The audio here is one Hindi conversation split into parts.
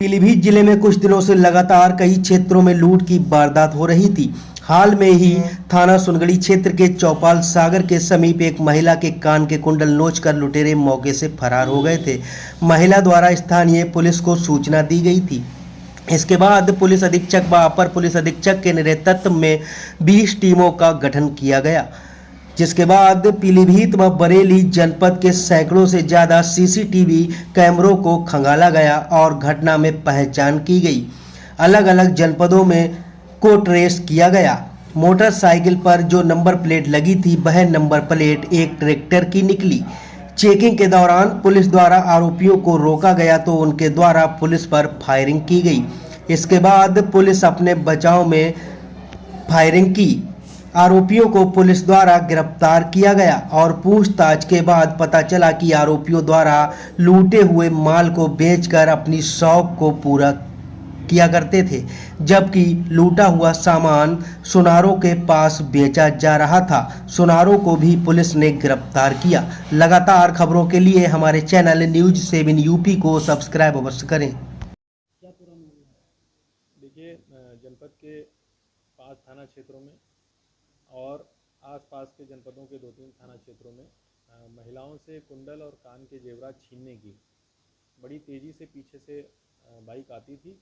पीलीभीत जिले में कुछ दिनों से लगातार कई क्षेत्रों में लूट की वारदात हो रही थी। हाल में ही थाना सुनगड़ी क्षेत्र के चौपाल सागर के समीप एक महिला के कान के कुंडल नोचकर लुटेरे मौके से फरार हो गए थे। महिला द्वारा स्थानीय पुलिस को सूचना दी गई थी। इसके बाद पुलिस अधीक्षक व अपर पुलिस अधीक्षक के नेतृत्व में 20 टीमों का गठन किया गया, जिसके बाद पीलीभीत व बरेली जनपद के सैकड़ों से ज्यादा सीसीटीवी कैमरों को खंगाला गया और घटना में पहचान की गई। अलग अलग जनपदों में को ट्रेस किया गया। मोटरसाइकिल पर जो नंबर प्लेट लगी थी वह नंबर प्लेट एक ट्रैक्टर की निकली। चेकिंग के दौरान पुलिस द्वारा आरोपियों को रोका गया तो उनके द्वारा पुलिस पर फायरिंग की गई। इसके बाद पुलिस अपने बचाव में फायरिंग की। आरोपियों को पुलिस द्वारा गिरफ्तार किया गया और पूछताछ के बाद पता चला कि आरोपियों द्वारा लूटे हुए माल को बेचकर अपनी शौक को पूरा किया करते थे, जबकि लूटा हुआ सामान सुनारों के पास बेचा जा रहा था। सुनारों को भी पुलिस ने गिरफ्तार किया। लगातार खबरों के लिए हमारे चैनल न्यूज 7 यूपी को सब्सक्राइब अवश्य करें। देखिए, जनपद के 5 थाना क्षेत्रों में और आसपास के जनपदों के 2-3 थाना क्षेत्रों में महिलाओं से कुंडल और कान के जेवरात छीनने की बड़ी तेज़ी से पीछे से बाइक आती थी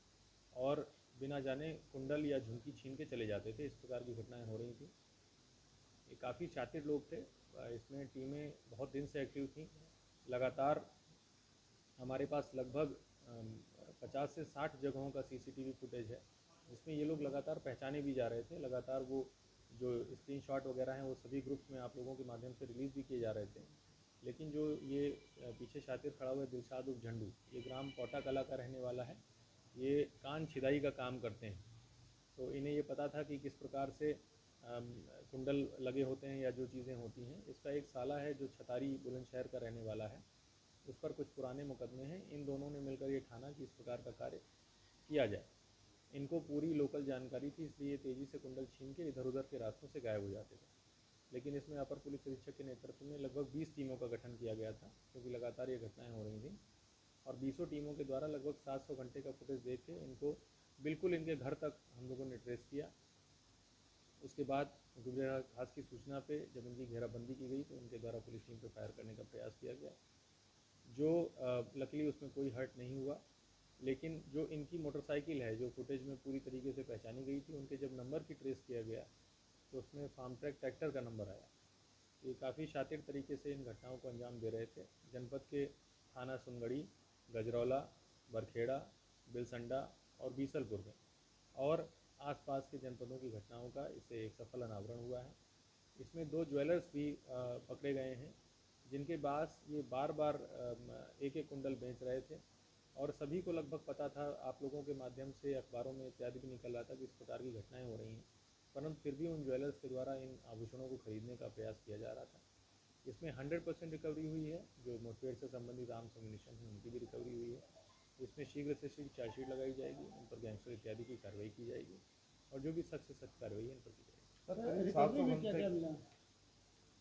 और बिना जाने कुंडल या झुमकी छीन के चले जाते थे। इस प्रकार की घटनाएं हो रही थी। ये काफ़ी शातिर लोग थे। इसमें टीमें बहुत दिन से एक्टिव थी। लगातार हमारे पास लगभग 50 से 60 जगहों का सीसीटीवी फुटेज है, जिसमें ये लोग लगातार पहचाने भी जा रहे थे। लगातार वो जो स्क्रीनशॉट वगैरह हैं वो सभी ग्रुप्स में आप लोगों के माध्यम से रिलीज़ भी किए जा रहे थे। लेकिन जो ये पीछे शातिर खड़ा हुआ दिलशाद उर्फ झंडू, ये ग्राम कोटा कला का रहने वाला है। ये कान छिदाई का काम करते हैं। तो इन्हें ये पता था कि किस प्रकार से कुंडल लगे होते हैं या जो चीज़ें होती हैं। इसका एक साला है जो छतारी बुलंदशहर का रहने वाला है, उस पर कुछ पुराने मुकदमे हैं। इन दोनों ने मिलकर ये ठाना कि इस प्रकार का कार्य किया जाए। इनको पूरी लोकल जानकारी थी, इसलिए तेज़ी से कुंडल छीन के इधर उधर के रास्तों से गायब हो जाते थे। लेकिन इसमें अपर पुलिस अधीक्षक के नेतृत्व में लगभग 20 टीमों का गठन किया गया था, क्योंकि लगातार ये घटनाएं हो रही थी। और 20 टीमों के द्वारा लगभग 700 घंटे का फुटेज देख के इनको बिल्कुल इनके घर तक हम लोगों ने ट्रेस किया। उसके बाद गुजरात घास की सूचना पे जब इनकी घेराबंदी की गई तो उनके द्वारा पुलिस टीम पर फायर करने का प्रयास किया गया, जो लकीली उसमें कोई हर्ट नहीं हुआ। लेकिन जो इनकी मोटरसाइकिल है जो फुटेज में पूरी तरीके से पहचानी गई थी, उनके जब नंबर की ट्रेस किया गया तो उसमें फार्म ट्रैक ट्रैक्टर का नंबर आया। ये काफ़ी शातिर तरीके से इन घटनाओं को अंजाम दे रहे थे। जनपद के थाना सुनगड़ी, गजरौला, बरखेड़ा, बिलसंडा और बीसलपुर में और आसपास के जनपदों की घटनाओं का इससे एक सफल अनावरण हुआ है। इसमें 2 ज्वेलर्स भी पकड़े गए हैं, जिनके पास ये बार बार एक एक कुंडल बेच रहे थे और सभी को लगभग पता था। आप लोगों के माध्यम से अखबारों में इत्यादि भी निकल रहा था कि इस प्रकार की घटनाएं हो रही हैं, परंतु फिर भी उन ज्वेलर्स के द्वारा इन आभूषणों को खरीदने का प्रयास किया जा रहा था। इसमें 100% रिकवरी हुई है। जो मुठभेड़ से संबंधित आर्म्स एम्युनिशन है उनकी भी रिकवरी हुई है। इसमें शीघ्र से शीघ्र चार्जशीट लगाई जाएगी, उन पर गैंगस्टर इत्यादि की कार्रवाई की जाएगी और जो भी सख्त से सख्त कार्रवाई इन पर की जाएगी। रिकवरी में क्या क्या मिला?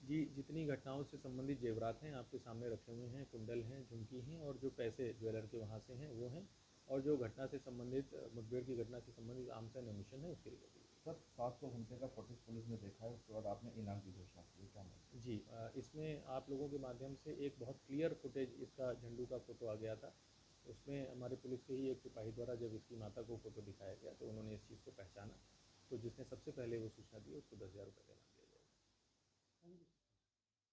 जी, जितनी घटनाओं से संबंधित जेवरात हैं आपके सामने रखे हुए हैं, कुंडल हैं, झुमकी हैं और जो पैसे ज्वेलर के वहाँ से हैं वो हैं, और जो घटना से संबंधित मुठभेड़ की घटना से संबंधित आर्म्स एंड एम्युनिशन है उसकी रिकवरी। सर 700 घंटे का फुटेज पुलिस ने देखा है, उसके बाद आपने इनाम की घोषणा की, क्या मतलब? जी, इसमें आप लोगों के माध्यम से एक बहुत क्लियर फुटेज इसका झंडू का फ़ोटो आ गया था। उसमें हमारे पुलिस के ही एक सिपाही द्वारा जब इसकी माता को फ़ोटो दिखाया गया तो उन्होंने इस चीज़ को पहचाना। तो जिसने सबसे पहले वो सूचना दी उसको 10,000 रुपये देना।